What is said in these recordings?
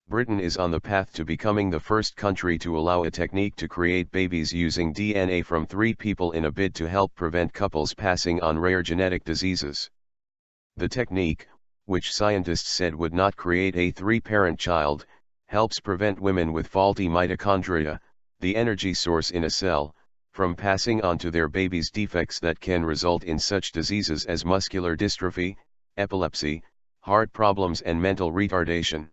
Britain is on the path to becoming the first country to allow a technique to create babies using DNA from 3 people in a bid to help prevent couples passing on rare genetic diseases. The technique, which scientists said would not create a 3-parent child, helps prevent women with faulty mitochondria, the energy source in a cell, from passing on to their babies defects that can result in such diseases as muscular dystrophy, epilepsy, heart problems and mental retardation.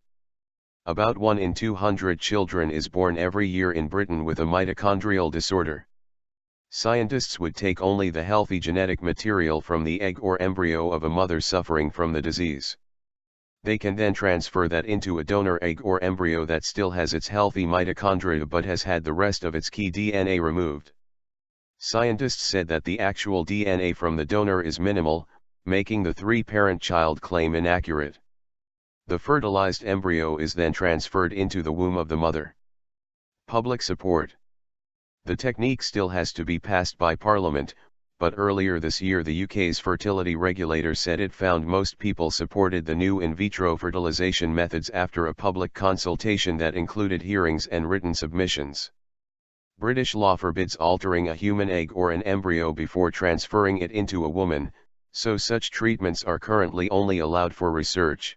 About 1 in 200 children is born every year in Britain with a mitochondrial disorder. Scientists would take only the healthy genetic material from the egg or embryo of a mother suffering from the disease. They can then transfer that into a donor egg or embryo that still has its healthy mitochondria but has had the rest of its key DNA removed. Scientists said that the actual DNA from the donor is minimal, making the 3-parent child claim inaccurate. The fertilized embryo is then transferred into the womb of the mother. Public support. The technique still has to be passed by Parliament, but earlier this year the UK's fertility regulator said it found most people supported the new in vitro fertilization methods after a public consultation that included hearings and written submissions. British law forbids altering a human egg or an embryo before transferring it into a woman, so such treatments are currently only allowed for research.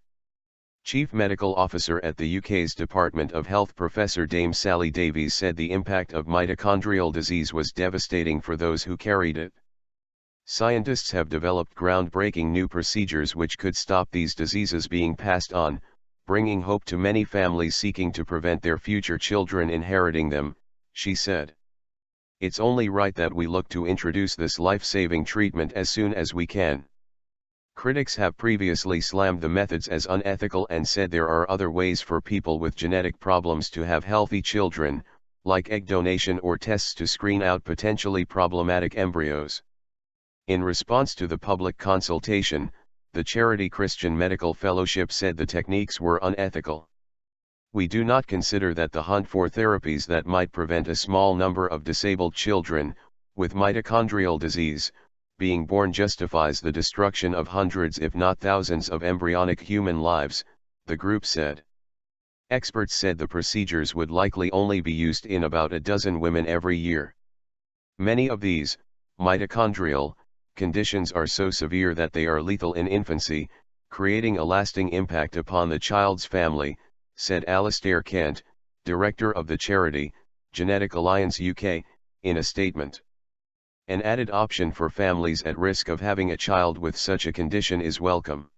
Chief Medical Officer at the UK's Department of Health Professor Dame Sally Davies said the impact of mitochondrial disease was devastating for those who carried it. Scientists have developed groundbreaking new procedures which could stop these diseases being passed on, bringing hope to many families seeking to prevent their future children inheriting them, she said. It's only right that we look to introduce this life-saving treatment as soon as we can. Critics have previously slammed the methods as unethical and said there are other ways for people with genetic problems to have healthy children, like egg donation or tests to screen out potentially problematic embryos. In response to the public consultation, the charity Christian Medical Fellowship said the techniques were unethical. We do not consider that the hunt for therapies that might prevent a small number of disabled children, with mitochondrial disease, being born justifies the destruction of hundreds if not thousands of embryonic human lives, the group said. Experts said the procedures would likely only be used in about a dozen women every year. Many of these, mitochondrial, conditions are so severe that they are lethal in infancy, creating a lasting impact upon the child's family, said Alistair Kent, director of the charity, Genetic Alliance UK, in a statement. An added option for families at risk of having a child with such a condition is welcome.